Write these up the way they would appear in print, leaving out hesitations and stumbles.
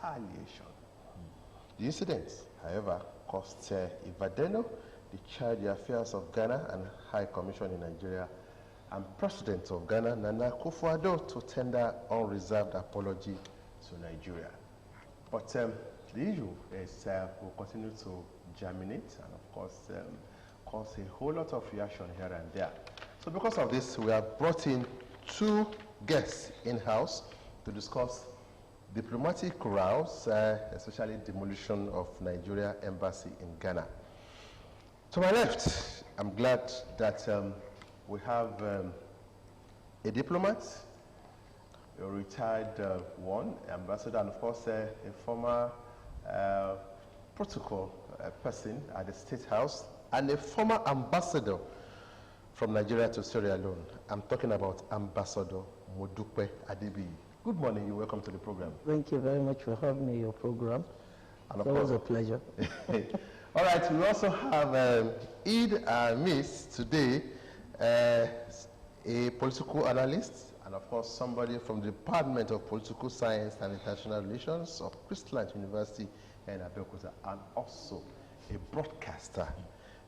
retaliation. The incident, however, cost Ivadeno, the Charge Affairs of Ghana and High Commission in Nigeria, and President of Ghana, Nana Akufo-Addo, to tender unreserved apology to Nigeria. But the issue is will continue to germinate and, of course, cause a whole lot of reaction here and there. So because of this, we have brought in two guests in-house to discuss diplomatic rows, especially demolition of Nigeria embassy in Ghana. To my left, I'm glad that we have a diplomat, a retired one, ambassador, and of course a former protocol person at the State House, and a former ambassador from Nigeria to Sierra Leone. I'm talking about Ambassador Modupe Adebiyi. Good morning, you're welcome to the program. Thank you very much for having me in your program. It was a pleasure. All right, we also have Eid Miss today, a political analyst, and of course somebody from the Department of Political Science and International Relations of Christland University in Abeokuta, and also a broadcaster,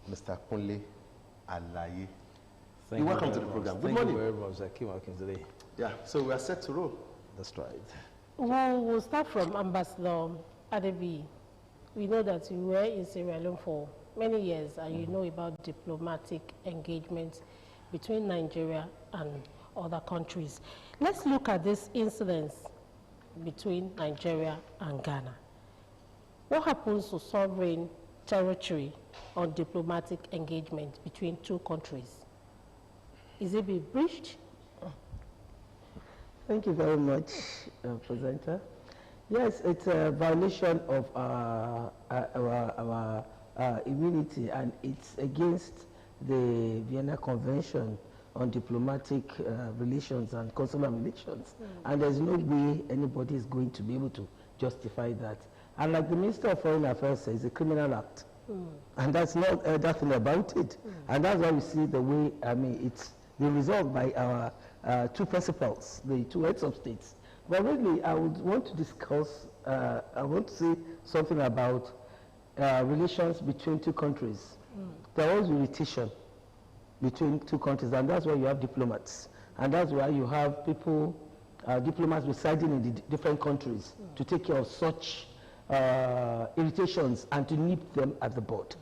Mr. Kunle Alaye. You're welcome to the program. Good morning. Thank you very much. I came working today. Yeah, so we are set to roll. That's right. We'll start from Ambassador Adebiyi. We know that you were in Sierra Leone for many years, and you know about diplomatic engagements between Nigeria and other countries. Let's look at this incident between Nigeria and Ghana. What happens to sovereign territory on diplomatic engagement between two countries? Is it being breached? Thank you very much, presenter. Yes, it's a violation of our immunity, and it's against the Vienna Convention on Diplomatic Relations and Consular Relations. And there's no way anybody is going to be able to justify that. And like the Minister of Foreign Affairs says, it's a criminal act. And that's not nothing about it. And that's why we see the way, I mean, it's been resolved by our two principals, the two heads of states. But really, I would want to discuss, I want to say something about relations between two countries. There was irritation between two countries, and that's why you have diplomats. And that's why you have people, diplomats residing in the different countries to take care of such irritations and to nip them at the bud.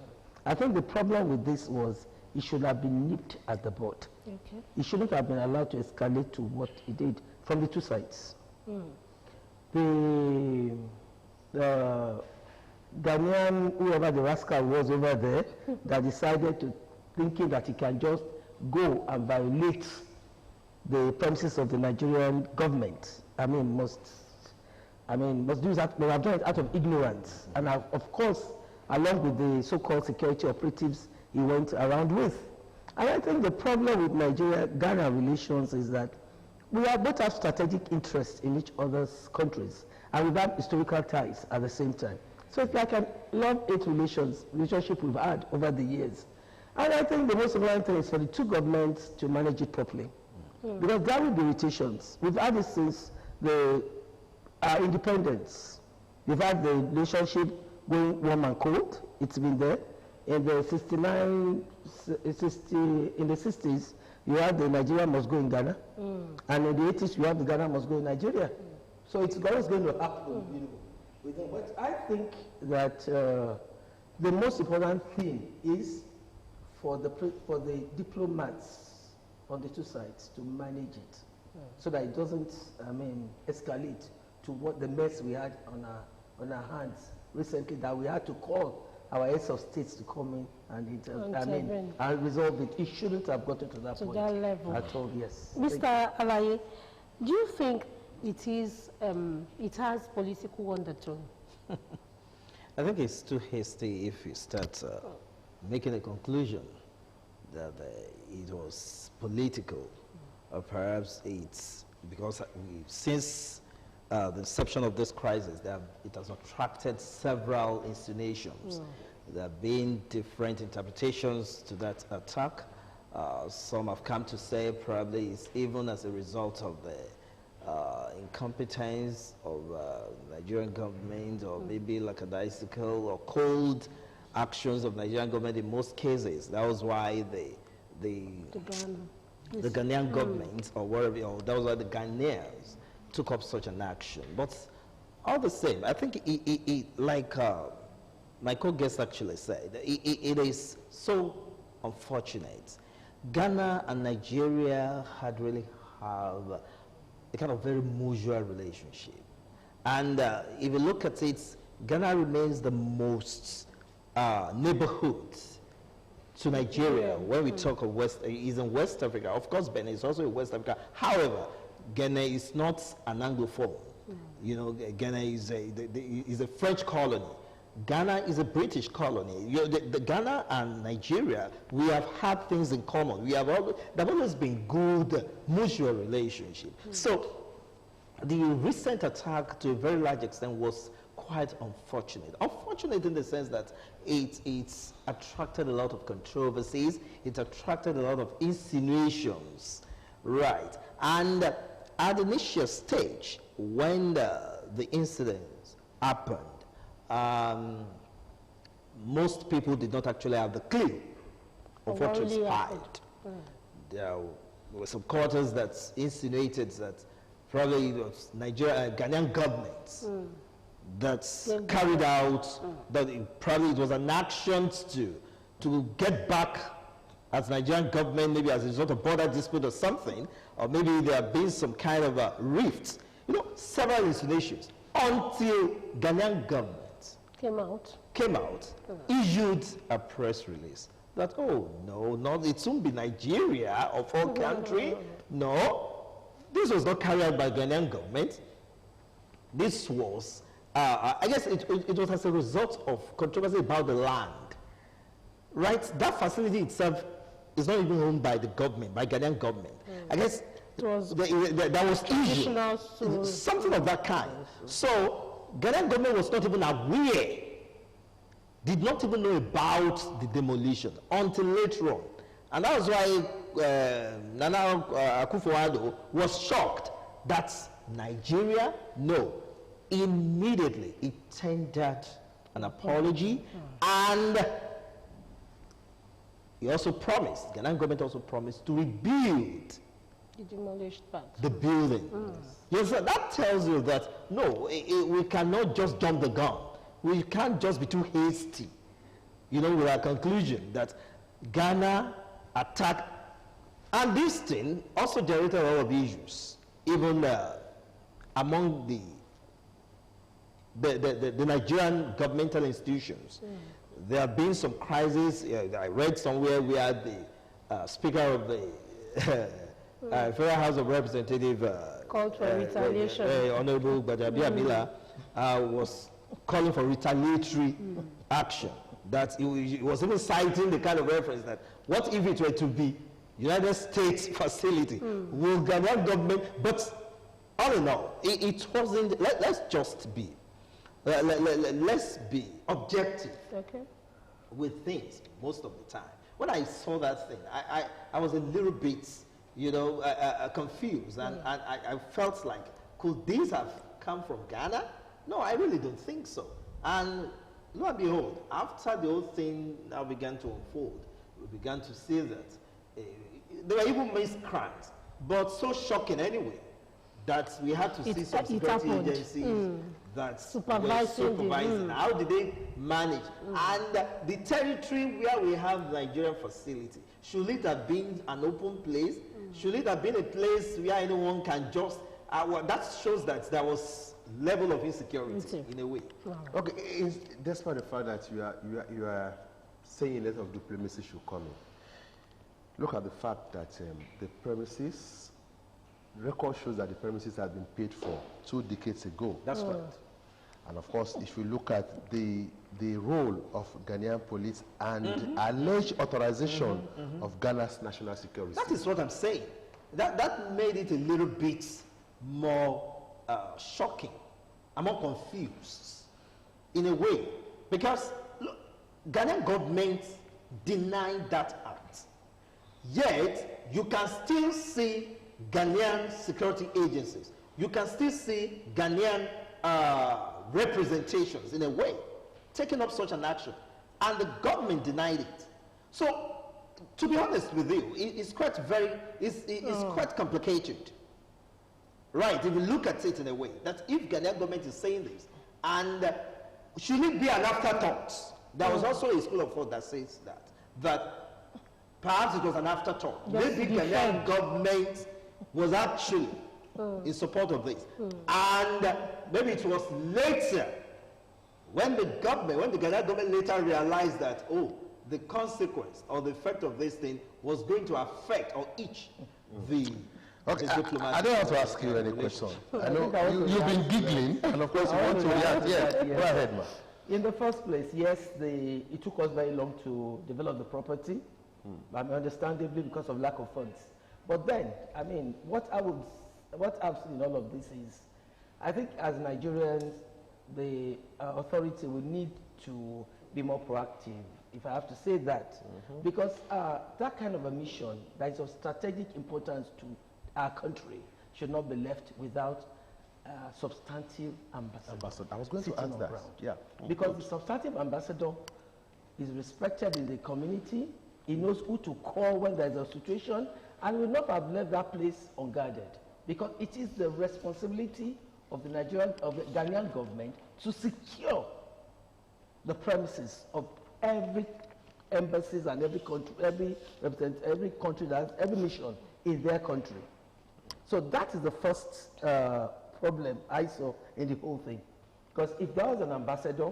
I think the problem with this was it should have been nipped at the bud. Okay. It shouldn't have been allowed to escalate to what it did from the two sides. The Ghanaian, whoever the rascal was over there, that decided to, thinking that he can just go and violate the premises of the Nigerian government. Must do that. They have done it out of ignorance, and of course, along with the so-called security operatives he went around with. And I think the problem with Nigeria-Ghana relations is that we both have strategic interests in each other's countries, and we have historical ties at the same time. So it's like a love-hate relationship we've had over the years. And I think the most important thing is for the two governments to manage it properly. Because there will be irritations. We've had this since the independence. We've had the relationship going warm and cold. It's been there. In the 60s, you have the Nigeria must go in Ghana. And in the 80s, you have the Ghana must go in Nigeria. So it's always going to happen, you know. But I think that the most important thing is for the diplomats on the two sides to manage it, so that it doesn't, escalate to what the mess we had on our hands recently, that we had to call our heads of states to come in and and resolve it. It shouldn't have gotten to that point. That level. At all, yes. Mr. Alaye, do you think it has political undertone? I think it's too hasty if you start making a conclusion that it was political, or perhaps it's because since the inception of this crisis, it has attracted several insinuations. There have been different interpretations to that attack. Some have come to say probably it's even as a result of incompetence of Nigerian government, or maybe lackadaisical or cold actions of Nigerian government in most cases. That was why the Ghanaian government, or whatever, that was why the Ghanaians took up such an action. But all the same, I think like my co-guest actually said, it is so unfortunate. Ghana and Nigeria had really have a kind of very mutual relationship. And if you look at it, Ghana remains the most neighborhood to Nigeria. When we talk of West, is in West Africa. Of course, Benin is also in West Africa. However, Ghana is not an Anglophone. You know, Ghana is a French colony. Ghana is a British colony. The Ghana and Nigeria, we have had things in common. There have always been good mutual relationship. So the recent attack, to a very large extent, was quite unfortunate. Unfortunate in the sense that it's attracted a lot of controversies. It attracted a lot of insinuations, right? And at the initial stage, when the incidents happened, most people did not actually have the clue of what transpired. There were some quarters that insinuated that probably it was Ghanaian government that carried out, that probably it was an action to get back as Nigerian government, maybe as a result of border dispute or something, or maybe there have been some kind of a rift. You know, several insinuations, until Ghanaian government came out, issued a press release that, oh, no, it won't be Nigeria of all country. No, this was not carried out by Ghanaian government. This was, I guess it was as a result of controversy about the land. Right? That facility itself is not even owned by the government, by Ghanaian government. I guess that was issued, something of that kind. So Ghanaian government was not even aware, did not even know about the demolition until later on. And that was why Nana Akufo-Addo was shocked that Nigeria, no. Immediately, it tendered an apology, and he also promised, Ghanaian government also promised to rebuild the demolished part. The building. Yes, that tells you that, no, we cannot just jump the gun. We can't just be too hasty, with our conclusion that Ghana attacked, and this thing also generated a lot of issues, even among the Nigerian governmental institutions. There have been some crises. I read somewhere where the Speaker of the Federal House of Representatives called for retaliation. Honorable Bajabi Amila was calling for retaliatory action. That he was even citing the kind of reference that, what if it were to be United States facility? Will Ghanaian government, but all in all, it wasn't, let's just be, let's be objective with things most of the time. When I saw that thing, I was a little bit, confused, and I felt like, could these have come from Ghana? No, I really don't think so. And lo and behold, after the whole thing now began to unfold, we began to see that there were even missed crimes, but so shocking anyway, that we had to see some security agencies that were supervising. How did they manage? And the territory where we have Nigerian facility, should it have been an open place? Should it have been a place where anyone can just, that shows that there was level of insecurity in a way. Okay, despite the fact that you are saying a lot of diplomacy should come in, look at the fact that the premises, record shows that the premises have been paid for 2 decades ago. That's right. And of course, if you look at the role of Ghanaian police and alleged authorization of Ghana's national security. That is what I'm saying. That made it a little bit more shocking. I'm more confused in a way, because look, Ghanaian government denied that act. Yet you can still see Ghanaian security agencies. you can still see Ghanaian representations, in a way, taking up such an action. And the government denied it. So, to be honest with you, it's quite quite complicated. Right, if you look at it in a way, that if Ghanaian government is saying this, and should it be an afterthought? There was also a school of thought that says that perhaps it was an afterthought. Maybe Ghanaian government was actually in support of this. And maybe it was later, when the Ghanaian government later realized that, oh, the consequence or the effect of this thing was going to affect or itch the diplomatic. I don't have to ask you any question. I know you've been giggling, and of course you want to react. Yeah, go ahead, ma. In the first place, yes, it took us very long to develop the property, understandably because of lack of funds. But then, I mean, what I've seen in all of this is, I think as Nigerians, the authority will need to be more proactive, if I have to say that, because that kind of a mission that is of strategic importance to our country should not be left without substantive ambassador. I was going to ask that. Yeah. Because the substantive ambassador is respected in the community. He knows who to call when there is a situation, and will not have left that place unguarded. Because it is the responsibility of the Ghanaian government to secure the premises of every embassies and every country, every country that has every mission in their country. So that is the first problem I saw in the whole thing. Because if there was an ambassador,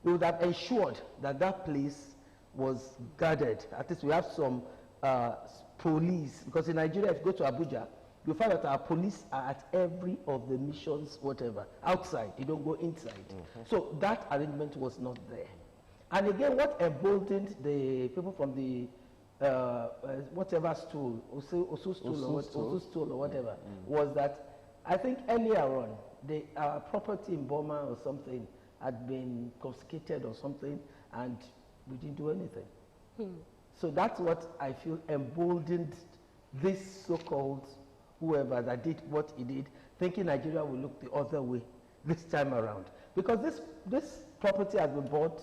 we would have ensured that that place was guarded. At least we have some police. Because in Nigeria, if you go to Abuja, you find that our police are at every of the missions, whatever, outside. You don't go inside. So that arrangement was not there. And again, what emboldened the people from the whatever stool, Osu stool or whatever, was that I think earlier on, our property in Burma or something had been confiscated or something, and we didn't do anything. So that's what I feel emboldened this so-called whoever that did what he did, thinking Nigeria will look the other way this time around. Because this property has been bought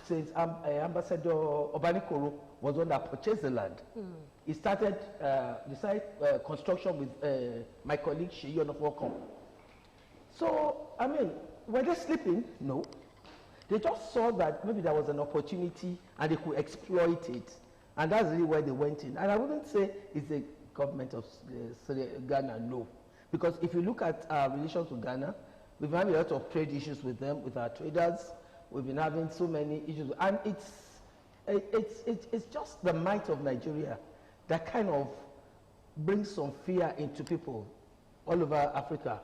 since Ambassador Obanikoro was one that purchased the land. He started the site construction with my colleague Sheyi Onofwokon. So, I mean, were they sleeping? No. They just saw that maybe there was an opportunity and they could exploit it. And that's really where they went in. And I wouldn't say it's the government of Ghana, no. Because if you look at our relations with Ghana, we've had a lot of trade issues with them, with our traders. We've been having so many issues. And it's just the might of Nigeria that kind of brings some fear into people all over Africa.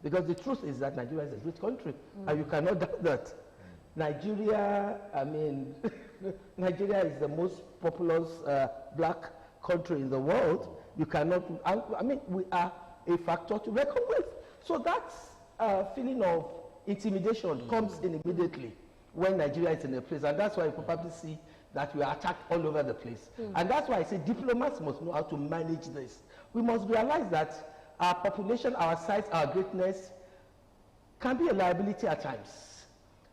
Because the truth is that Nigeria is a great country. And you cannot doubt that. Nigeria, I mean, Nigeria is the most populous black country in the world. You cannot, I mean, we are a factor to reckon with. So that feeling of intimidation comes in immediately when Nigeria is in a place. And that's why you probably see that we are attacked all over the place. And that's why I say diplomats must know how to manage this. We must realize that our population, our size, our greatness can be a liability at times.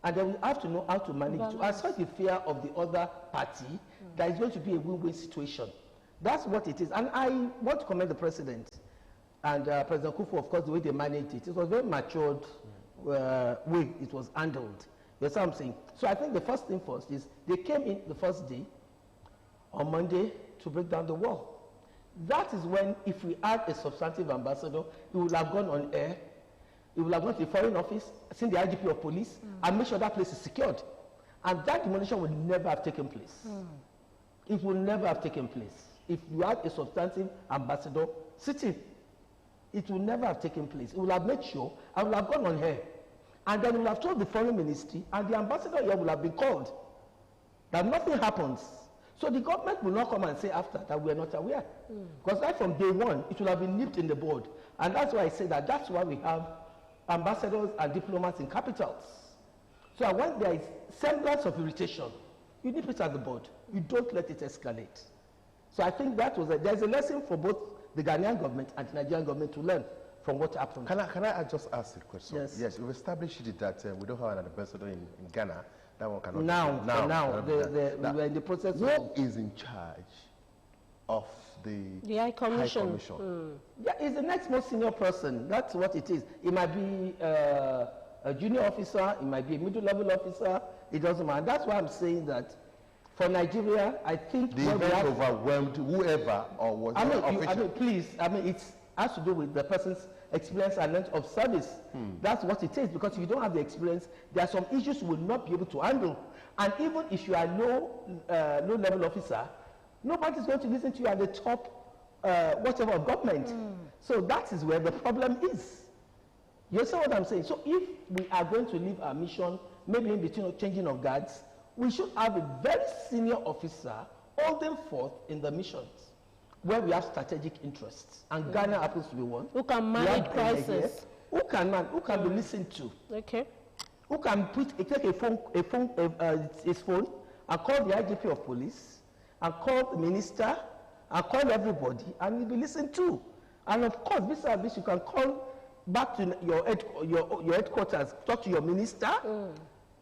And then we have to know how to manage it. To assert the fear of the other party, that is going to be a win-win situation. That's what it is. And I want to commend the president and President Kufu, of course, the way they managed it. It was a very matured way it was handled. That's what I'm saying. So I think the first thing first is they came in the first day on Monday to break down the wall. That is when, if we had a substantive ambassador, he would have gone on air, he would have gone to the Foreign Office, seen the IGP of police, and make sure that place is secured. And that demolition would never have taken place. It will never have taken place. If you had a substantive ambassador sitting, it will never have taken place. It will have made sure, I will have gone on air. And then we will have told the foreign ministry, and the ambassador here will have been called, that nothing happens. So the government will not come and say after that we are not aware. Because right from day one, it will have been nipped in the bud. And that's why I say that that's why we have ambassadors and diplomats in capitals. So when there is semblance of irritation, you nip it at the bud. You don't let it escalate. So I think that was there's a lesson for both the Ghanaian government and the Nigerian government to learn from what happened. Can I just ask a question? Yes. Yes, we've established it that we don't have an ambassador in Ghana. That one cannot Now, be done. we're in the process Who of... is in charge of the High Commission? High Commission? Yeah, it's the next most senior person. That's what it is. It might be a junior officer, it might be a middle-level officer, it doesn't matter. That's why I'm saying that for Nigeria, I think... The event overwhelmed whoever or was official. It has to do with the person's experience and length of service. That's what it is, because if you don't have the experience, there are some issues you will not be able to handle. And even if you are low-level officer, nobody's going to listen to you at the top whatever of government. So that is where the problem is. You see what I'm saying? So if we are going to leave our mission, maybe in between changing of guards, we should have a very senior officer holding forth in the missions where we have strategic interests. And Ghana happens to be one. Who can manage crisis? Who can be listened to? Okay. Who can take his phone and call the IGP of police and call the minister and call everybody and he'll be listened to. And of course, besides this, you can call back to your headquarters, talk to your minister,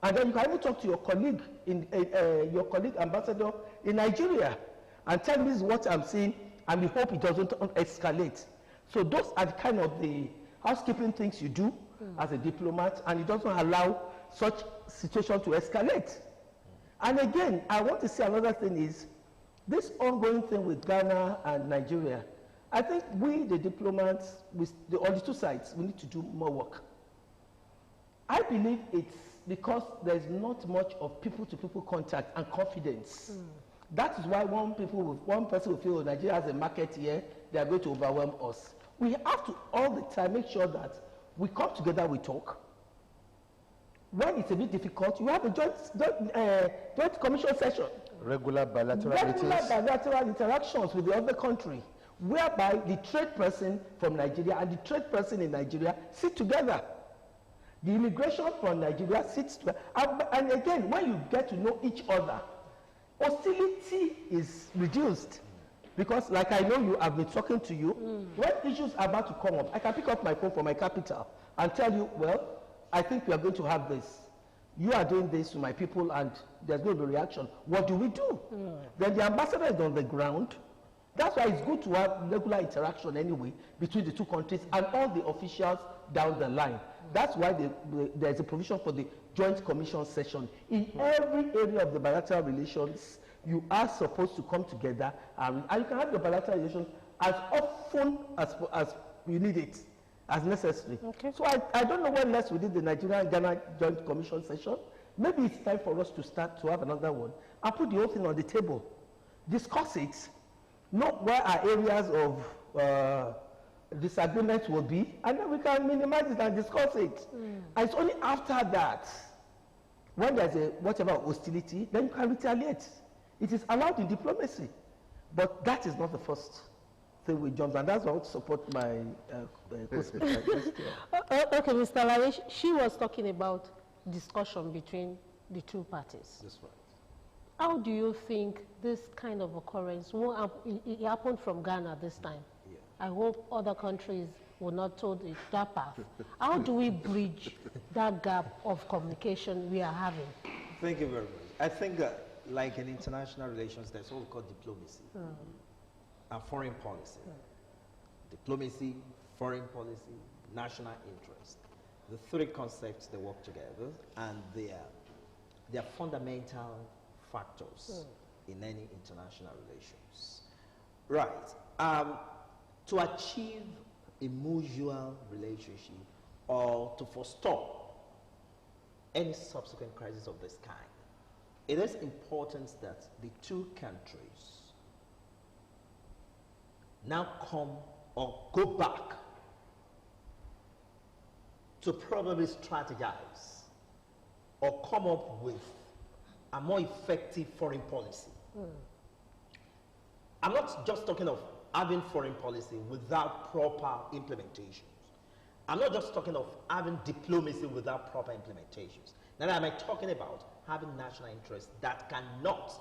and then you can even talk to your colleague, ambassador in Nigeria, and tell me what I'm seeing, and we hope it doesn't escalate. So those are the kind of the housekeeping things you do as a diplomat, and it doesn't allow such situation to escalate. And again, I want to say another thing is, this ongoing thing with Ghana and Nigeria, I think we, the diplomats, on the two sides, we need to do more work. I believe it's because there's not much of people-to-people contact and confidence. That is why one person will feel Nigeria has a market here, they are going to overwhelm us. We have to all the time make sure that we come together, we talk. When it's a bit difficult, you have a joint commission session. Regular bilateral interactions with the other country, whereby the trade person from Nigeria and the trade person in Nigeria sit together. The immigration from Nigeria sits together. And again, when you get to know each other, hostility is reduced. Because like I know you, I've been talking to you, when issues are about to come up, I can pick up my phone from my capital and tell you, well, I think we are going to have this. You are doing this to my people and there's going to be a reaction. What do we do? Then the ambassador is on the ground. That's why it's good to have regular interaction anyway between the two countries and all the officials down the line. That's why there's a provision for the joint commission session. In every area of the bilateral relations, you are supposed to come together and you can have your bilateral relations as often as you need it, as necessary. Okay. So I don't know when last we did the Nigeria-Ghana joint commission session. Maybe it's time for us to start to have another one and put the whole thing on the table. Discuss it. Know where our areas of disagreement will be, and then we can minimize it and discuss it. And it's only after that, when there's a whatever hostility, then you can retaliate. It is allowed in diplomacy, but that is not the first thing we jump, and that's why I want to support my co-speaker. Okay, Mr. Lare, she was talking about discussion between the two parties. That's right. How do you think this kind of occurrence, it happened from Ghana this time? Yeah. I hope other countries will not take that path. How do we bridge that gap of communication we are having? Thank you very much. I think like in international relations, there's what we call diplomacy and foreign policy. Diplomacy, foreign policy, national interest. The three concepts, they work together, and they are fundamental factors in any international relations. Right. To achieve a mutual relationship or to forestall any subsequent crisis of this kind, it is important that the two countries now come or go back to probably strategize or come up with a more effective foreign policy. I'm not just talking of having foreign policy without proper implementations. I'm not just talking of having diplomacy without proper implementations. Now, am I talking about having national interests that cannot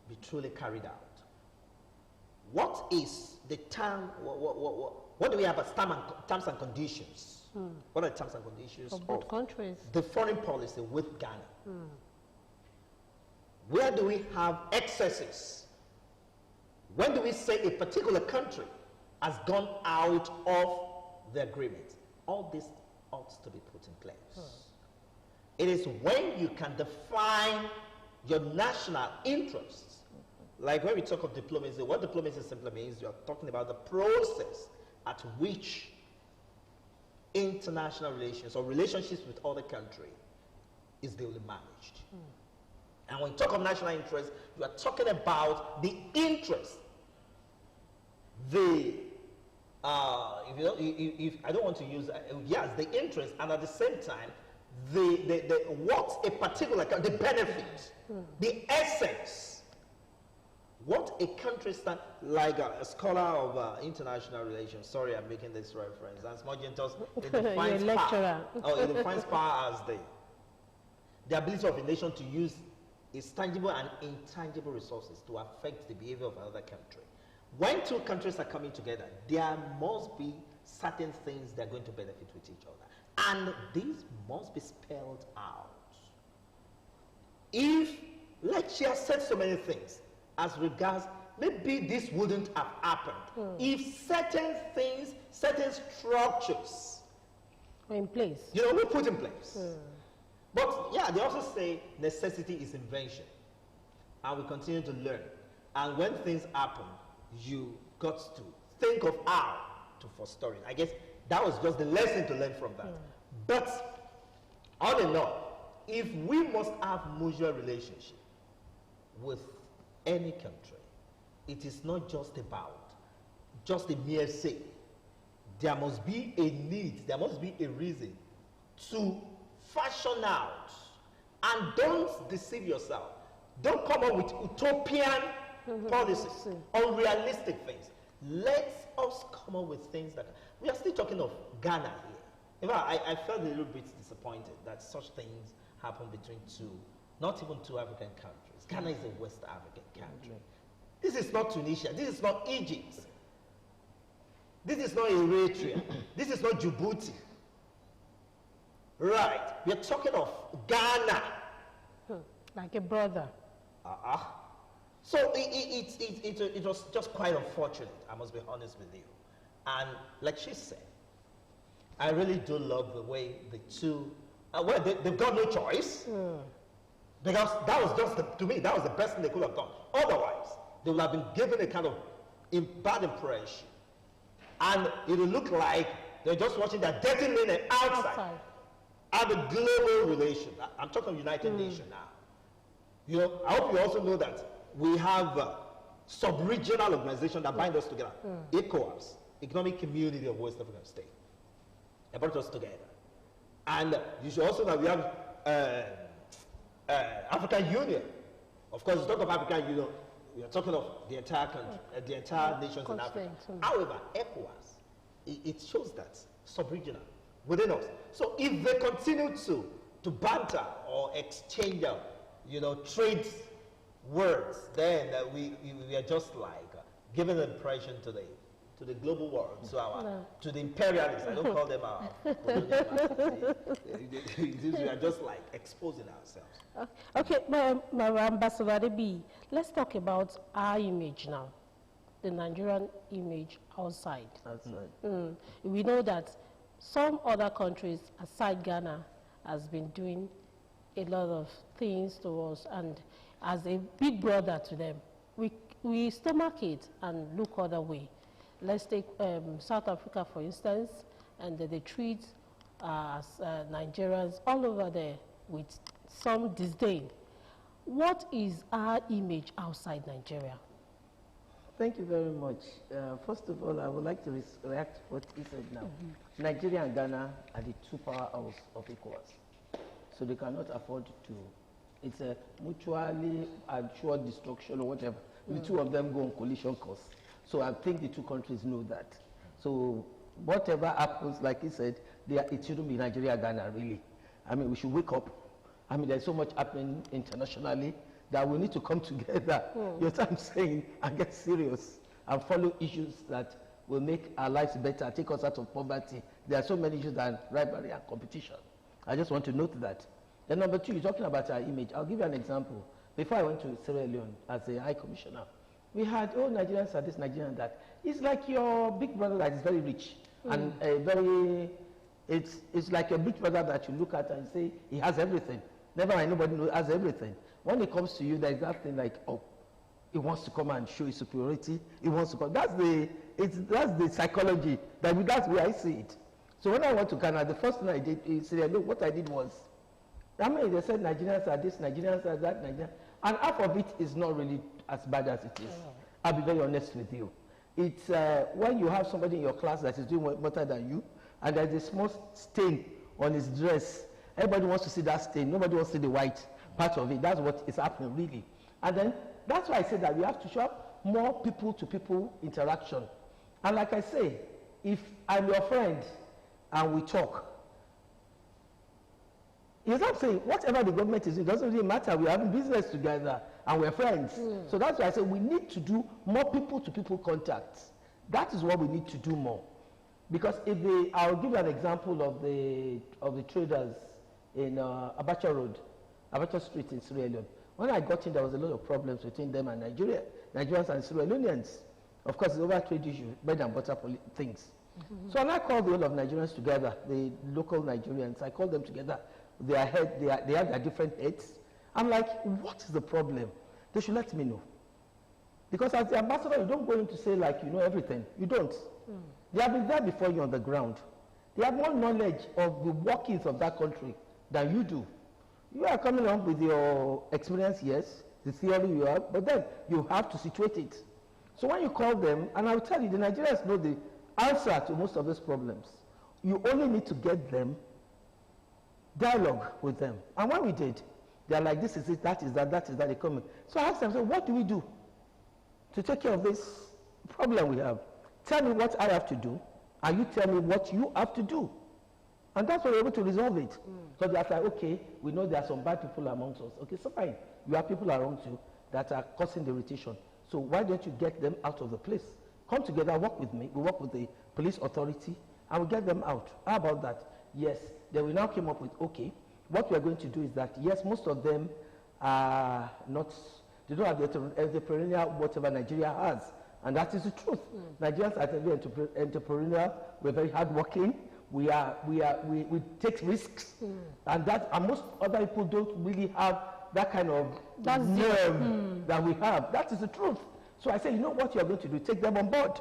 be truly carried out? What is the term, what do we have as terms and conditions? What are the terms and conditions of both countries? The foreign policy with Ghana? Where do we have excesses? When do we say a particular country has gone out of the agreement? All this ought to be put in place. It is when you can define your national interests. Like when we talk of diplomacy, what diplomacy simply means, you are talking about the process at which international relations or relationships with other countries is duly managed. And when you talk of national interest, you are talking about the interest, the if I don't want to use yes, the interest, and at the same time the what a particular country, the benefit, the essence, what a country stand, like a scholar of international relations. Sorry, I'm making this reference. As Morgentos, it defines power. It defines power as the ability of a nation to use its tangible and intangible resources to affect the behavior of another country. When two countries are coming together, there must be certain things they're going to benefit with each other. And these must be spelled out. If, like she has said so many things, as regards, maybe this wouldn't have happened if certain things, certain structures were in place. We put in place. But yeah, they also say necessity is invention. And we continue to learn. And when things happen, you got to think of how to forestall it. I guess that was just the lesson to learn from that. But all in all, if we must have mutual relationship with any country, it is not just about just a mere say. There must be a need, there must be a reason to fashion out. And don't deceive yourself. Don't come up with utopian policies, unrealistic things. Let us come up with things that we are still talking of Ghana here. In fact, I felt a little bit disappointed that such things happen between not even two African countries. Ghana is a West African country. This is not Tunisia. This is not Egypt. This is not Eritrea. This is not Djibouti. Right. We are talking of Ghana. Like a brother. So it was just quite unfortunate, I must be honest with you. And like she said, I really do love the way the two, well, they've got no choice. Because that was just, to me, that was the best thing they could have done. Otherwise, they would have been given a kind of bad impression. And it would look like they're just watching their dirty linen outside. And the global relation, I'm talking of United Nations now. I hope you also know that we have sub-regional organizations that bind us together. ECOWAS, Economic Community of West African States. They brought us together. And you should also know we have African Union. Of course, you talk of African Union, we are talking of the entire country, the entire nations in Africa. However, ECOWAS, it shows that sub-regional within us. So if they continue to banter or exchange, trade words, then we are just like giving an impression to the global world, to the imperialists. I don't call them our we are just like exposing ourselves. Okay, my Ambassador Adebi, let's talk about our image now, the Nigerian image outside. We know that some other countries aside Ghana has been doing a lot of things to us, and as a big brother to them, we stomach it and look other way. Let's take South Africa, for instance, and they treat Nigerians all over there with some disdain. What is our image outside Nigeria? Thank you very much. First of all, I would like to react to what he said now. Nigeria and Ghana are the two powerhouses of ECOWAS. So they cannot afford to, it's a mutually assured destruction or whatever. The two of them go on collision course. So I think the two countries know that. So whatever happens, like he said, it shouldn't be Nigeria, Ghana, really. I mean, we should wake up. I mean, there's so much happening internationally that we need to come together, you know what I'm saying, and get serious and follow issues that will make our lives better, take us out of poverty. There are so many issues than rivalry and competition. I just want to note that. Then number two, you're talking about our image. I'll give you an example. Before I went to Sierra Leone as a High Commissioner, we had, oh, Nigerians are this, Nigerian that. It's like your big brother that is very rich and it's like your big brother that you look at and say he has everything. Never mind, nobody has everything. When it comes to you, there's that thing like, oh, he wants to come and show his superiority. He wants to come. That's the psychology. That's where I see it. So when I went to Ghana, the first thing I did is what I did was, I mean, they said Nigerians are this, Nigerians are that, Nigerians, and half of it is not really as bad as it is. I'll be very honest with you. It's when you have somebody in your class that is doing better than you, and there's a small stain on his dress. Everybody wants to see that stain. Nobody wants to see the white part of it. That's what is happening, really. And then that's why I say that we have to show more people-to-people interaction. And like I say, if I'm your friend and we talk, you know what I'm saying? Whatever the government is doing, it doesn't really matter. We're having business together and we're friends. So that's why I say we need to do more people-to-people contacts. That is what we need to do more. Because I'll give you an example of the traders in Abacha Road, Abacha Street in Sierra Leone. When I got in, there was a lot of problems between them and Nigerians and Sierra Leoneans. Of course, it's over trade issue, bread and butter things. So when I called the whole of Nigerians together, the local Nigerians, I called them together. They have their different heads. I'm like, what is the problem? They should let me know. Because as the ambassador, you don't go in to say like you know everything. You don't. They have been there before you on the ground. They have more knowledge of the workings of that country than you do. You are coming on with your experience, yes, the theory you have, but then you have to situate it. So when you call them, and I'll tell you, the Nigerians know the answer to most of these problems. You only need to get them, dialogue with them. And when we did, they're like, this is it, that is that, they come in. So I asked them, so what do we do to take care of this problem we have? Tell me what I have to do, and you tell me what you have to do. And that's why we're able to resolve it. So they're like, okay, we know there are some bad people amongst us. Okay, so fine. You have people around you that are causing the irritation. So why don't you get them out of the place? Come together, work with me. We work with the police authority, and we get them out. How about that? Yes. Then we now came up with, okay, what we're going to do is that, yes, most of them are not, they don't have the entrepreneurial whatever Nigeria has. And that is the truth. Nigerians are very entrepreneurial. We're very hardworking. We take risks, and most other people don't really have that kind of nerve that we have. That is the truth. So I said, you know what you are going to do? Take them on board,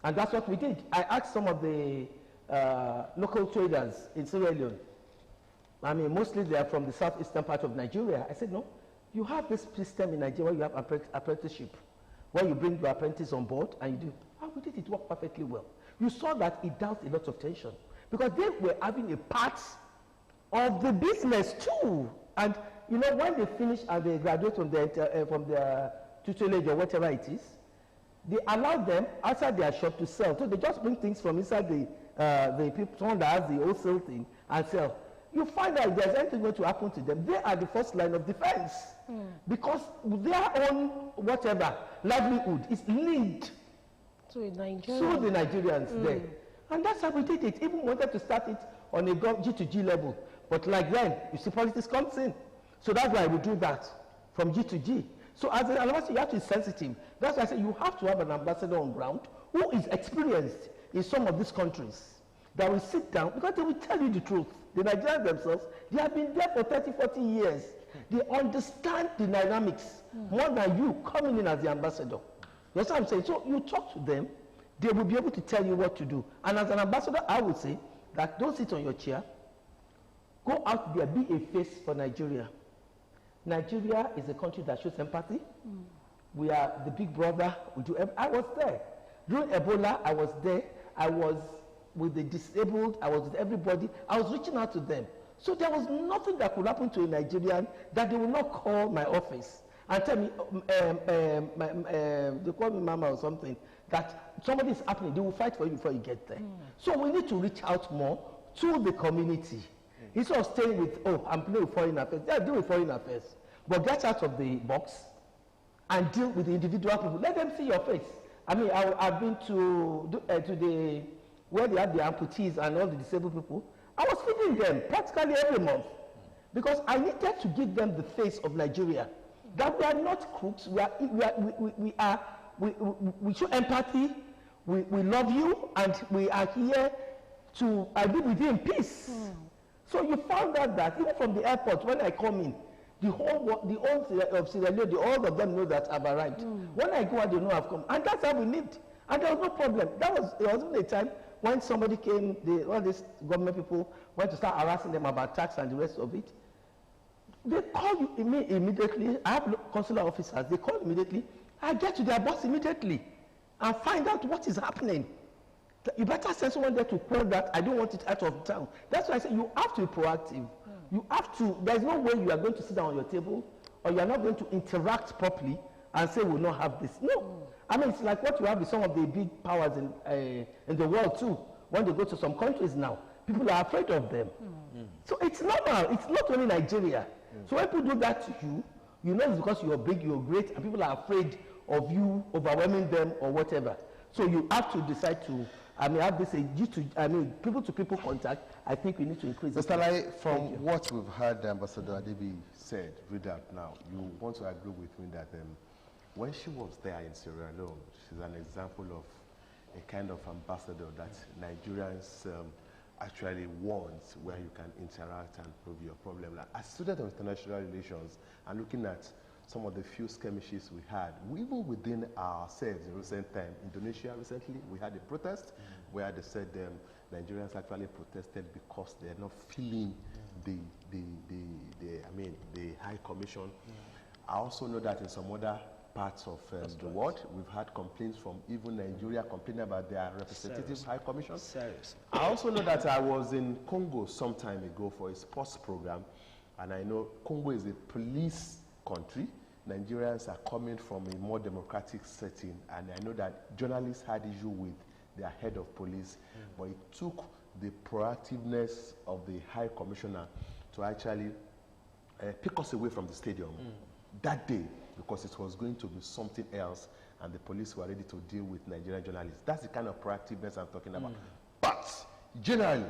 and that's what we did. I asked some of the local traders in Sierra Leone. I mean, mostly they are from the southeastern part of Nigeria. I said, no, you have this system in Nigeria where you have apprenticeship, where you bring your apprentice on board and you do. And we did it work perfectly well. You saw that it dealt a lot of tension because they were having a part of the business too. And you know, when they finish and they graduate from their tutelage or whatever it is, they allow them outside their shop to sell. So they just bring things from inside the people, someone that has the wholesale thing, and sell. You find out if there's anything going to happen to them, they are the first line of defense because their own whatever livelihood is linked to the Nigerians there. And that's how we did it. Even wanted to start it on a G2G level. But like then, you see politics comes in. So that's why we do that from G to G. So as an ambassador, you have to be sensitive. That's why I say you have to have an ambassador on ground who is experienced in some of these countries that will sit down because they will tell you the truth. The Nigerians themselves, they have been there for 30, 40 years. They understand the dynamics more than you coming in as the ambassador. You know what I'm saying? So you talk to them, they will be able to tell you what to do. And as an ambassador, I would say that don't sit on your chair. Go out there, be a face for Nigeria. Nigeria is a country that shows empathy. We are the big brother. I was there. During Ebola, I was there. I was with the disabled. I was with everybody. I was reaching out to them. So there was nothing that could happen to a Nigerian that they will not call my office and tell me, they call me mama or something, that somebody is happening. They will fight for you before you get there. So we need to reach out more to the community. Instead of staying with, oh, I'm playing with foreign affairs. Yeah, deal with foreign affairs. But get out of the box and deal with the individual people. Let them see your face. I mean, I've been to the where they have the amputees and all the disabled people. I was feeding them practically every month because I needed to give them the face of Nigeria. That we are not crooks. We show empathy. We love you, and we are here to live with you in peace. So you found out that even from the airport, when I come in, the whole of Sierra Leone, all of them know that I've arrived. When I go out, they know I've come, and that's how we lived. And there was no problem. There wasn't a time when somebody came, all these government people went to start harassing them about tax and the rest of it. They call you immediately. I have consular officers. They call immediately. I get to their boss immediately and find out what is happening. You better send someone there to quell that. I don't want it out of town. That's why I say you have to be proactive. You have to. There's no way you are going to sit down on your table or you are not going to interact properly and say we'll not have this. No. I mean, it's like what you have with some of the big powers in the world too. When they go to some countries now, people are afraid of them. So it's normal. It's not only Nigeria. So when people do that to you, you know it's because you're big, you're great, and people are afraid of you overwhelming them or whatever. So you have to decide to, have this people-to-people contact. I think we need to increase. Mr. Lai, from what we've heard Ambassador Adebi said, read out now, you want to agree with me that when she was there in Sierra Leone, she's an example of a kind of ambassador that Nigerians actually want, where you can interact and prove your problem. Like, as student of international relations and looking at some of the few skirmishes we had, even within ourselves in recent time, Indonesia recently, we had a protest where they said Nigerians actually protested because they're not feeling the High Commission. I also know that in some other parts of the world, we've had complaints from even Nigeria complaining about their representative High Commission. I also know that I was in Congo some time ago for a sports program, and I know Congo is a police country. Nigerians are coming from a more democratic setting, and I know that journalists had issue with their head of police, but it took the proactiveness of the High Commissioner to actually pick us away from the stadium that day, because it was going to be something else, and the police were ready to deal with Nigerian journalists. That's the kind of proactiveness I'm talking about. But generally,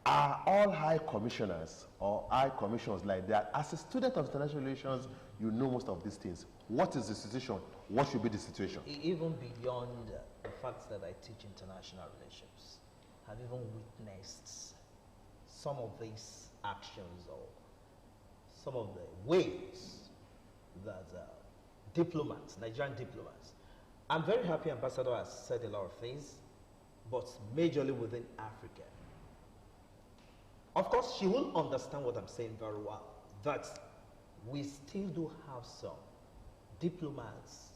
are all high commissioners or high commissions like that? As a student of international relations, you know most of these things. What is the situation? What should be the situation? Even beyond the fact that I teach international relations, I've even witnessed some of these actions or some of the ways that diplomats, Nigerian diplomats. I'm very happy Ambassador has said a lot of things, but majorly within Africa. Of course, she will understand what I'm saying very well, that we still do have some diplomats,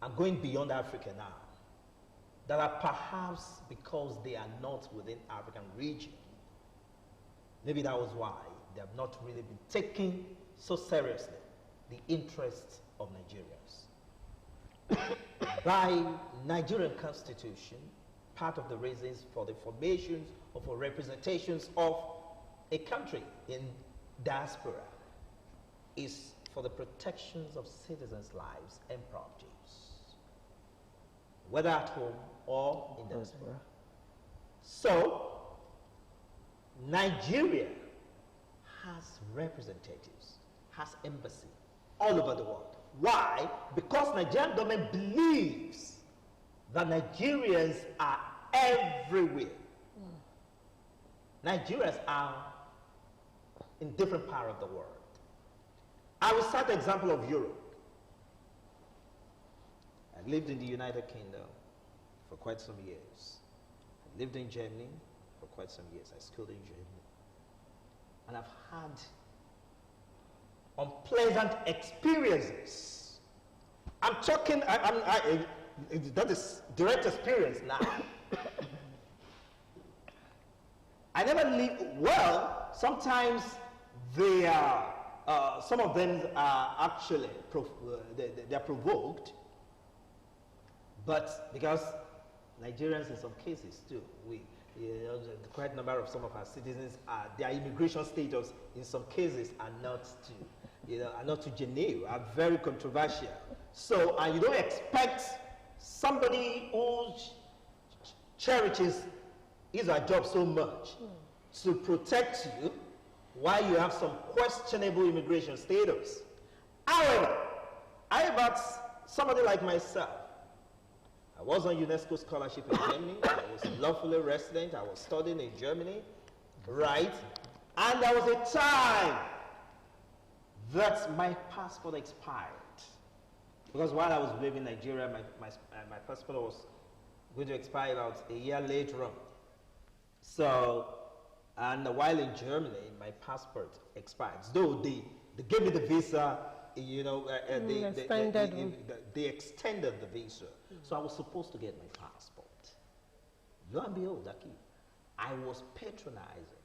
and going beyond Africa now, that are perhaps because they are not within African region. Maybe that was why they have not really been taking so seriously the interests of Nigerians. By Nigerian Constitution, part of the reasons for the formations or for representations of a country in diaspora is for the protections of citizens' lives and properties, whether at home or in diaspora. So, Nigeria has representatives, has embassy all over the world. Why? Because Nigerian government believes that Nigerians are everywhere. Nigerians are in different parts of the world. I will cite the example of Europe. I lived in the United Kingdom for quite some years. I lived in Germany for quite some years. I schooled in Germany. And I've had unpleasant experiences. I'm talking, that is direct experience now. I never live, well, sometimes they are, some of them are actually, they're provoked, but because Nigerians in some cases too, the quite number of some of our citizens are, their immigration status in some cases are not to, are not to Geneva, are very controversial. So, and you don't expect somebody who cherishes his or her job so much to protect you while you have some questionable immigration status. However, I about somebody like myself. I was on UNESCO scholarship in Germany. I was lawfully resident. I was studying in Germany, right? And there was a time that my passport expired. Because while I was living in Nigeria, my passport was going to expire about a year later on. So, and while in Germany, my passport expired. Though they gave me the visa, you know, they extended the visa. So I was supposed to get my passport. Lo and behold, Aki, I was patronizing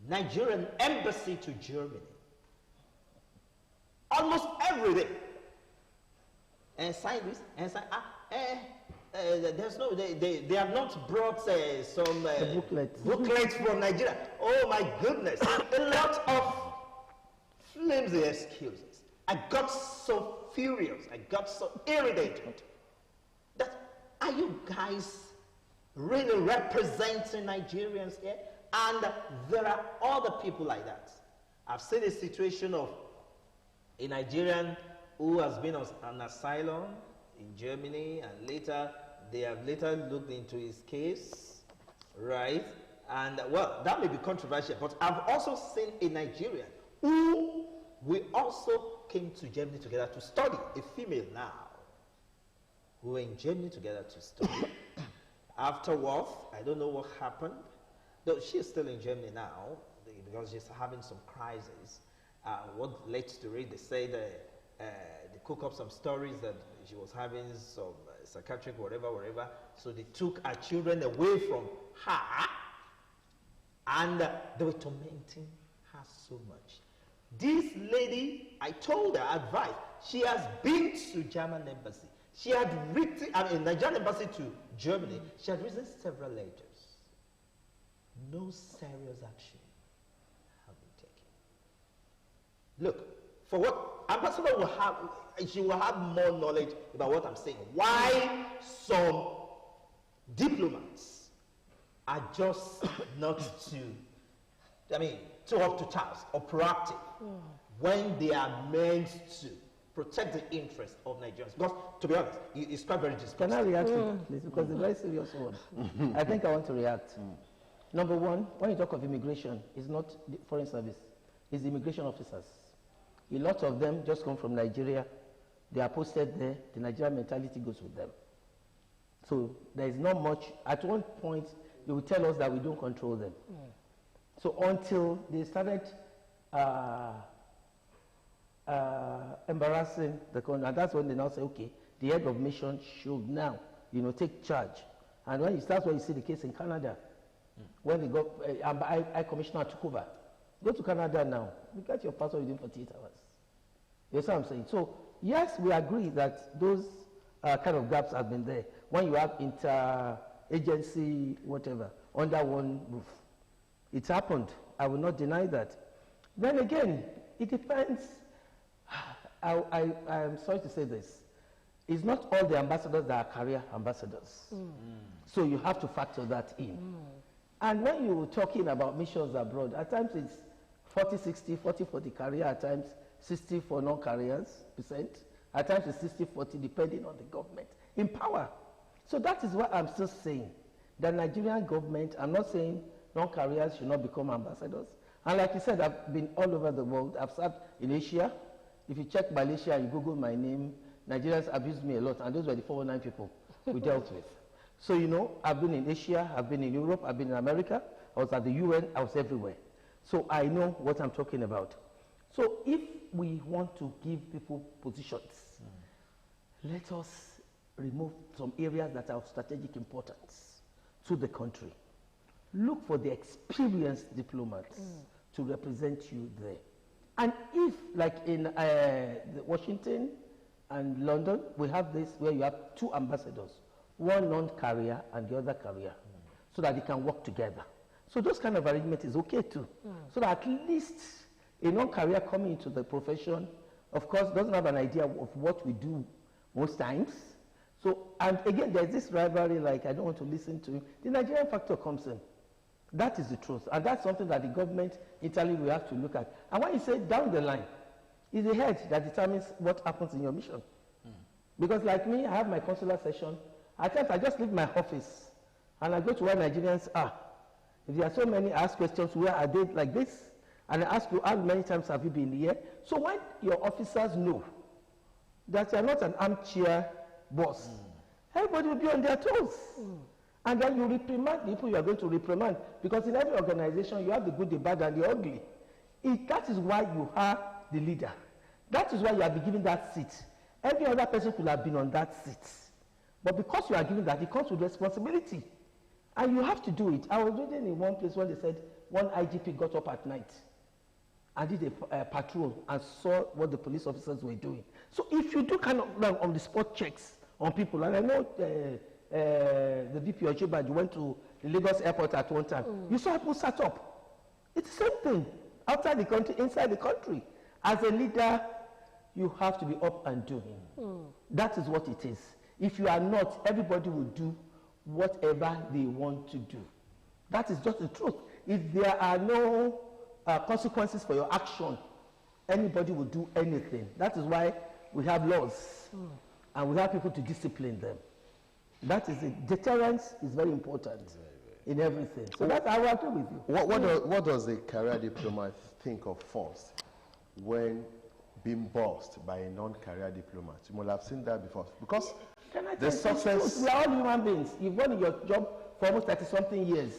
Nigerian embassy to Germany almost every day. And sign this, and sign, there's no, they have not brought some booklets from Nigeria. Oh my goodness, a lot of flimsy excuses. I got so furious, I got so irritated that, are you guys really representing Nigerians here? And there are other people like that. I've seen a situation of a Nigerian who has been on asylum in Germany, and later they have looked into his case, right? And well, that may be controversial, but I've also seen a Nigerian who we also came to Germany together to study, a female now. We were in Germany together to study. Afterwards, I don't know what happened, though she is still in Germany now because she's having some crisis. What led to it, they say that they cook up some stories that she was having some psychiatric whatever. So they took her children away from her, and they were tormenting her so much. This lady, I told her, advice. She has been to German embassy. She had written, Nigerian embassy to Germany. She had written several letters. No serious action have been taken. Look, for what ambassador will have, she will have more knowledge about what I'm saying. Why some diplomats are just not too up to task or proactive when they are meant to protect the interests of Nigerians. Because, to be honest, it's quite very disgusting. Can I react to that, please? Because it's a very serious one. I think I want to react. Number one, when you talk of immigration, it's not the foreign service, it's the immigration officers. A lot of them just come from Nigeria. They are posted there. The Nigerian mentality goes with them. So there is not much. At one point, they will tell us that we don't control them. So until they started embarrassing the country, and that's when they now say, okay, the head of mission should now, take charge. And that's when you see the case in Canada, when they got, High Commissioner took over. Go to Canada now. You get your passport within 48 hours. You see what I'm saying? So, yes, we agree that those kind of gaps have been there. When you have inter-agency, whatever, under one roof. It's happened. I will not deny that. Then again, it depends. I am sorry to say this. It's not all the ambassadors that are career ambassadors. So you have to factor that in. And when you're talking about missions abroad, at times it's 40-60, 40-40 career, at times 60 for non-careers percent, at times it's 60-40 depending on the government in power. So that is what I'm still saying. The Nigerian government, I'm not saying non-careers should not become ambassadors. And like you said, I've been all over the world. I've served in Asia. If you check Malaysia and you Google my name, Nigerians abused me a lot, and those were the 419 people we dealt with. So, I've been in Asia, I've been in Europe, I've been in America, I was at the UN, I was everywhere. So I know what I'm talking about. So if we want to give people positions, let us remove some areas that are of strategic importance to the country. Look for the experienced diplomats to represent you there. And if, like in Washington and London, we have this where you have two ambassadors, one non-career and the other career, so that they can work together. So those kind of arrangement is okay too. So that at least a non-career coming into the profession, of course, doesn't have an idea of what we do most times. So, and again, there's this rivalry, like I don't want to listen to him. The Nigerian factor comes in. That is the truth. And that's something that the government Italy will have to look at. And when you say down the line, it's the head that determines what happens in your mission. Because like me, I have my consular session. At times I just leave my office and I go to where Nigerians are. If there are so many, I ask questions, where are they like this? And I ask you, how many times have you been here? So when your officers know that you are not an armchair boss, everybody will be on their toes. And then you reprimand the people you are going to reprimand. Because in every organization, you have the good, the bad, and the ugly. That is why you are the leader. That is why you have been given that seat. Every other person could have been on that seat. But because you are given that, it comes with responsibility. And you have to do it. I was reading in one place when they said one IGP got up at night and did a patrol and saw what the police officers were doing. So if you do kind of on the spot checks on people, and I know the VP Ojibaji went to the Lagos airport at one time, you saw people sat up. It's the same thing outside the country, inside the country. As a leader, you have to be up and doing. That is what it is. If you are not, everybody will do whatever they want to do. That is just the truth. If there are no consequences for your action, anybody will do anything. That is why we have laws and we have people to discipline them. That is it. Deterrence is very important in everything. So that's how I agree with you. What does a career diplomat think of first when being bossed by a non-career diplomat? You must have seen that before. Because the success... We are all human beings. You've done your job for almost 30-something years.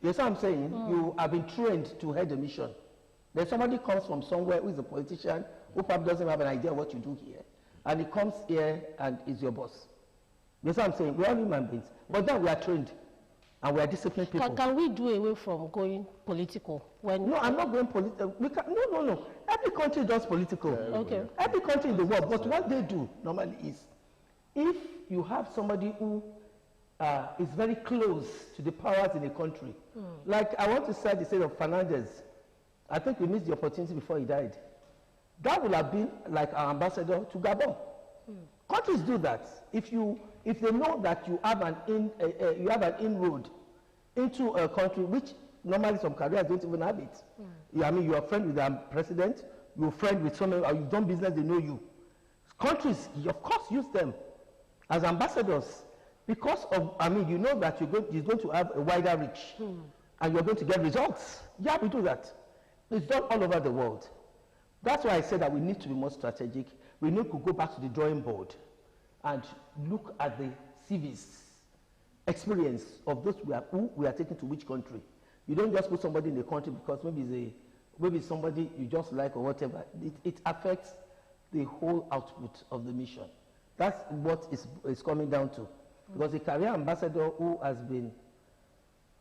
You see what I'm saying? You have been trained to head a mission. Then somebody comes from somewhere who is a politician, who probably doesn't have an idea what you do here. And he comes here and is your boss. You see what I'm saying? We are all human beings. But then we are trained. And we are disciplined people. Can we do away from going political? No, I'm not going political. No. Every country does political. Okay. Every country in the world. But what they do normally is, if you have somebody who is very close to the powers in a country, like I want to cite the state of Fernandez. I think we missed the opportunity before he died. That would have been like our ambassador to Gabon. Countries do that. If they know that you have an inroad into a country, which normally some careers don't even have it. I mean, you are a friend with the president, you're a friend with someone, or you've done business, they know you. Countries, of course, use them as ambassadors because of, I mean, you know that you're going to have a wider reach and you're going to get results. Yeah, we do that. It's done all over the world. That's why I said that we need to be more strategic. We need to go back to the drawing board and look at the CVs, experience of those who we are taking to which country. You don't just put somebody in the country because maybe somebody you just like or whatever. It affects the whole output of the mission. That's what is coming down to. Because a career ambassador who has been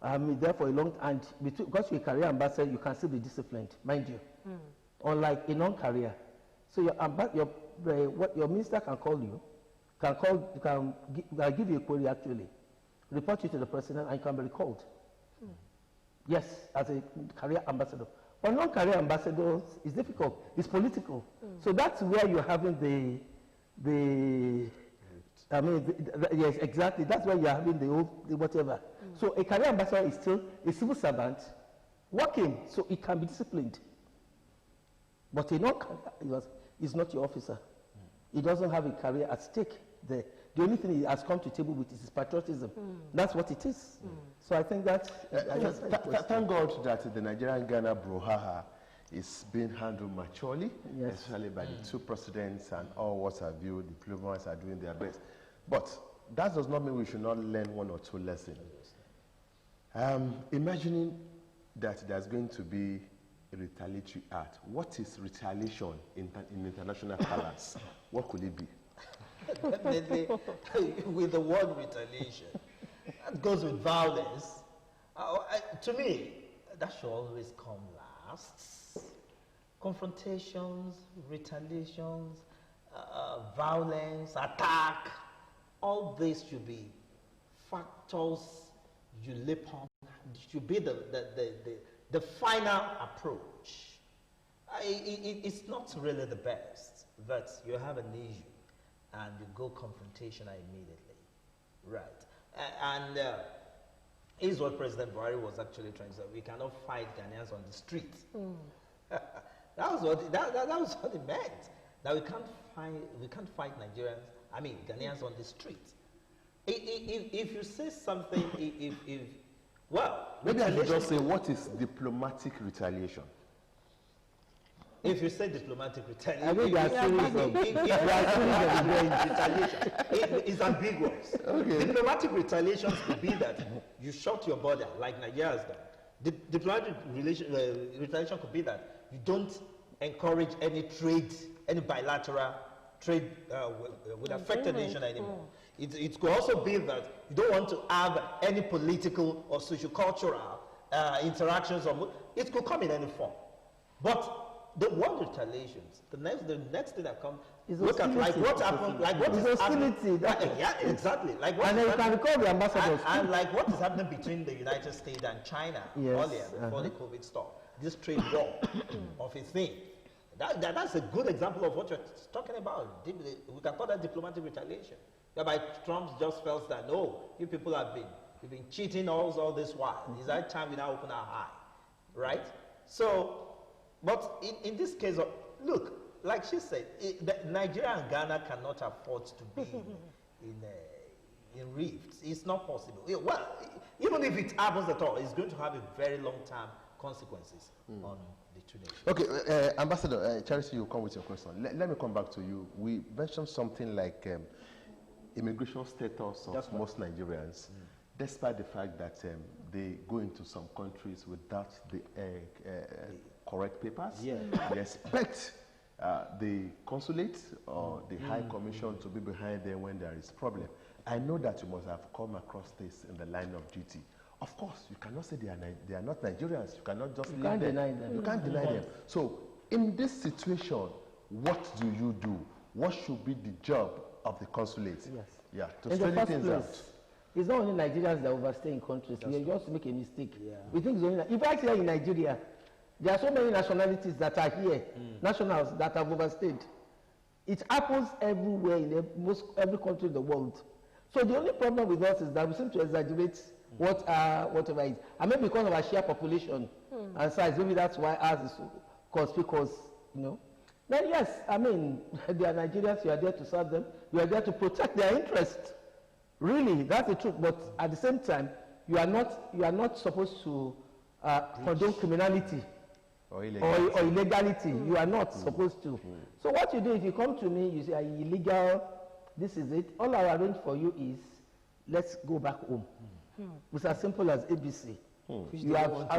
there for a long time, and because you're a career ambassador, you can still be disciplined, mind you. Unlike a non-career. So your minister can call you, can give you a query actually, report you to the president, and you can be recalled. Yes, as a career ambassador. For non-career ambassadors, it's difficult. It's political. So that's where you're having yes, exactly. That's why you're having the whatever. So a career ambassador is still a civil servant working, so it can be disciplined. But a non-career is not your officer. He doesn't have a career at stake there. The only thing he has come to the table with is his patriotism. That's what it is. So I think that... thank God that the Nigerian-Ghana brouhaha is being handled maturely, especially by the two presidents and all what have you. Diplomats are doing their best. But that does not mean we should not learn one or two lessons. Imagining that there's going to be a retaliatory act. What is retaliation in international parlance? What could it be? Definitely, with the word retaliation, that goes with violence. To me, that should always come last. Confrontations, retaliations, violence, attack, all these should be factors you leap on, should be the final approach. It's not really the best, but you have an issue. and you go confrontational immediately, right? Is what President Buhari was actually trying to say. We cannot fight Ghanaians on the street. that was what it meant. That we can't fight Nigerians. I mean Ghanaians on the street. If you say something, well, maybe I should just say, what is diplomatic retaliation? If you say diplomatic retaliation, I mean, it's ambiguous. Okay. Diplomatic retaliations could be that you shut your border, like Nigeria has done. Diplomatic retaliation could be that you don't encourage any trade, any bilateral trade with affected nation anymore. It could also be that you don't want to have any political or socio-cultural interactions. It could come in any form. But the word retaliations, the next thing that comes, look at like what happened, like what is happening. Yeah, exactly. Like what, and then you can recall the ambassadors. And like what is happening between the United States and China earlier, before the COVID stuff. This trade war of a thing. That's a good example of what you're talking about. We can call that diplomatic retaliation. Whereby Trump just felt that, no, you people you've been cheating all this while. It's that time we now open our eye, right? So, but in this case, look, like she said, Nigeria and Ghana cannot afford to be in rifts. It's not possible. Well, even if it happens at all, it's going to have a very long-term consequences on the two nations. Okay, Ambassador, Charity, you come with your question. Let me come back to you. We mentioned something like immigration status of most Nigerians, despite the fact that they go into some countries without the correct papers. Yeah. They expect the consulate or the High Commission to be behind them when there is problem. I know that you must have come across this in the line of duty. Of course, you cannot say they are not Nigerians. You cannot just You can't deny them. You can't deny them. So, in this situation, what do you do? What should be the job of the consulate? Yes. Yeah, to In the straighten first things place, out. it's not only Nigerians that overstay in countries. We just make a mistake. Yeah. We think it's only. In fact, here in Nigeria, there are so many nationalities that are here, nationals that have overstayed. It happens everywhere in every country in the world. So the only problem with us is that we seem to exaggerate whatever it is. And maybe because of our sheer population and size, maybe that's why ours is conspicuous, you know. Then yes, I mean, they are Nigerians, you are there to serve them, you are there to protect their interests. Really, that's the truth. But at the same time, you are not supposed to condone criminality or illegality. You are not supposed to. So what you do, if you come to me, you say, are you illegal? This is it. All I arrange for you is, let's go back home. It's as simple as ABC. You are out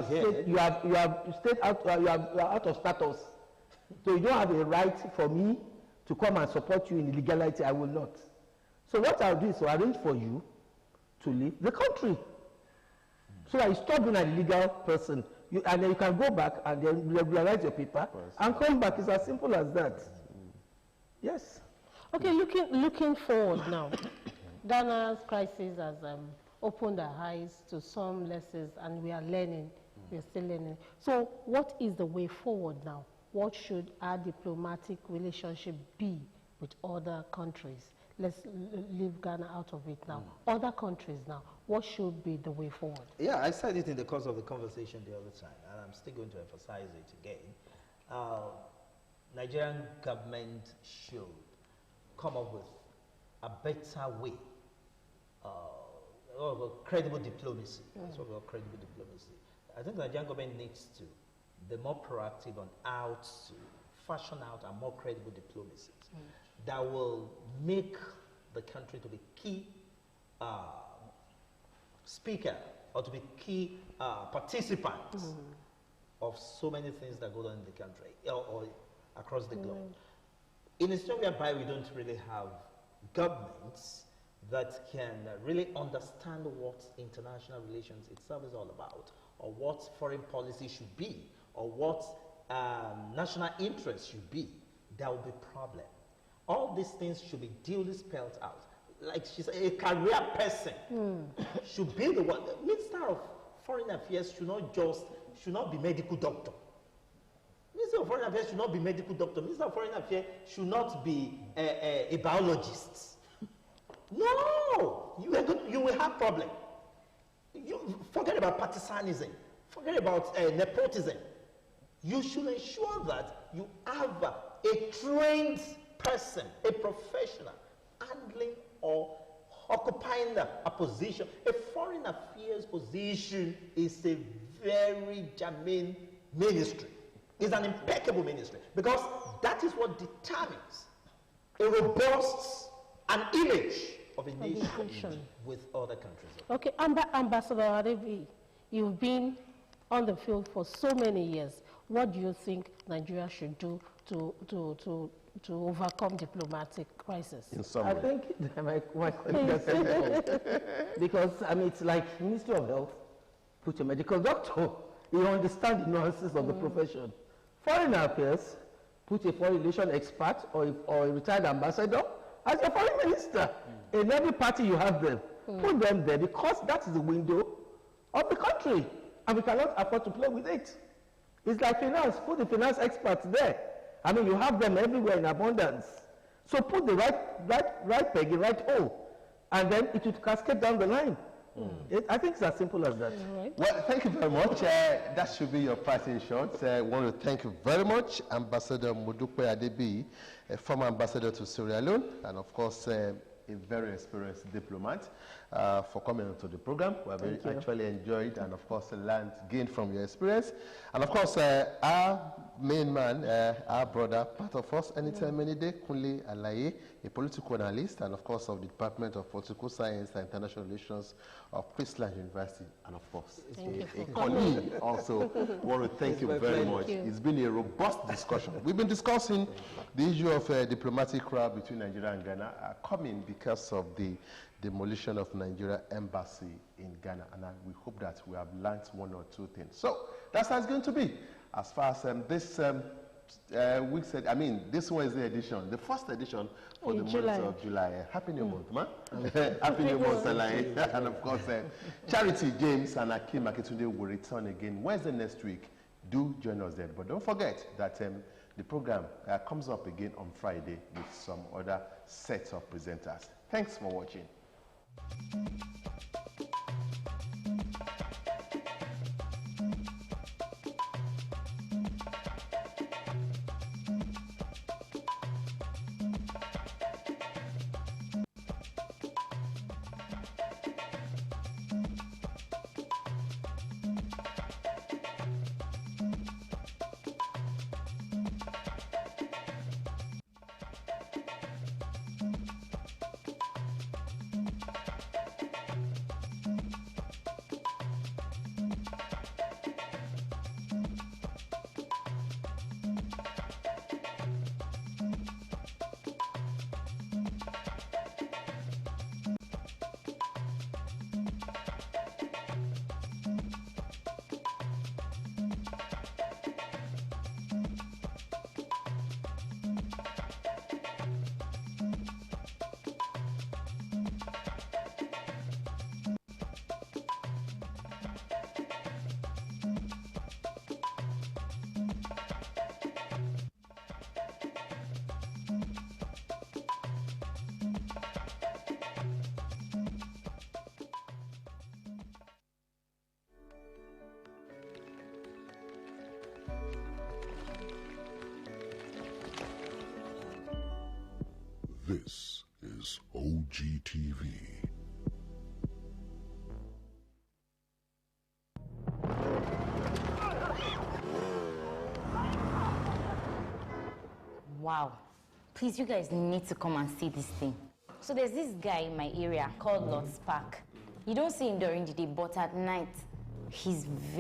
of status. So you don't have a right for me to come and support you in illegality. I will not. So what I'll do is to arrange for you to leave the country. So that you stop being an illegal person. And then you can go back and then regularize your paper and come back. It's as simple as that. Yes. Okay, looking forward now. Ghana's crisis has opened our eyes to some lessons, and we are learning. We are still learning. So what is the way forward now? What should our diplomatic relationship be with other countries? Let's leave Ghana out of it now. Other countries now, what should be the way forward? Yeah, I said it in the course of the conversation the other time, and I'm still going to emphasize it again. Nigerian government should come up with a better way of credible diplomacy. That's what we call credible diplomacy. I think the Nigerian government needs to be more proactive on how to fashion out a more credible diplomacy that will make the country to be key speaker or to be key participant of so many things that go on in the country or across the globe. In a situation whereby we don't really have governments that can really understand what international relations itself is all about, or what foreign policy should be, or what national interest should be, there will be a problem. All these things should be duly spelled out. Like she said, a career person should be the one. The Minister of Foreign Affairs should not be medical doctor. Minister of Foreign Affairs should not be medical doctor. Minister of Foreign Affairs should not be a biologist. No, you will have problem. You forget about partisanism. Forget about nepotism. You should ensure that you have a trained person, a professional, handling or occupying a position. A foreign affairs position is a very germane ministry. It's an impeccable ministry because that is what determines a robust an image of a nation with other countries. Okay, Ambassador Adebi, you've been on the field for so many years. What do you think Nigeria should do to overcome diplomatic crisis? In some I way. think my colleague has said it. Because, I mean, it's like Ministry of Health, put a medical doctor. You understand the nuances of the profession. Foreign Affairs, put a foreign relation expert or a retired ambassador as your foreign minister. In every party you have them. Put them there because that is the window of the country. And we cannot afford to play with it. It's like finance. Put the finance experts there. I mean, you have them everywhere in abundance. So put the right peg in right hole. And then it would cascade down the line. I think it's as simple as that. Right. Well, thank you very much. That should be your parting shot. I want to thank you very much, Ambassador Modupe Adebi, a former ambassador to Sierra Leone, and of course, a very experienced diplomat, for coming to the program. We have actually enjoyed and, of course, gained from your experience. And, of course, our main man, our brother, part of us, anytime, any day, Kunle Alaye, a political analyst, and, of course, of the Department of Political Science and International Relations of Queensland University, and, of course, a colleague also. Want to thank you very much. It's been a robust discussion. We've been discussing the issue of diplomatic row between Nigeria and Ghana coming because of the demolition of Nigeria embassy in Ghana, and we hope that we have learned one or two things. So that's how it's going to be. As far as this week said, I mean, this Wednesday edition, the first edition for the month of July. Happy New Month, man. Happy New Month, Alain. And of course, Charity James and Akim Aketunde will return again Wednesday next week. Do join us then. But don't forget that the program comes up again on Friday with some other sets of presenters. Thanks for watching. This is OGTV. Wow. Please, you guys need to come and see this thing. So there's this guy in my area called Lord Spark. You don't see him during the day, but at night, he's very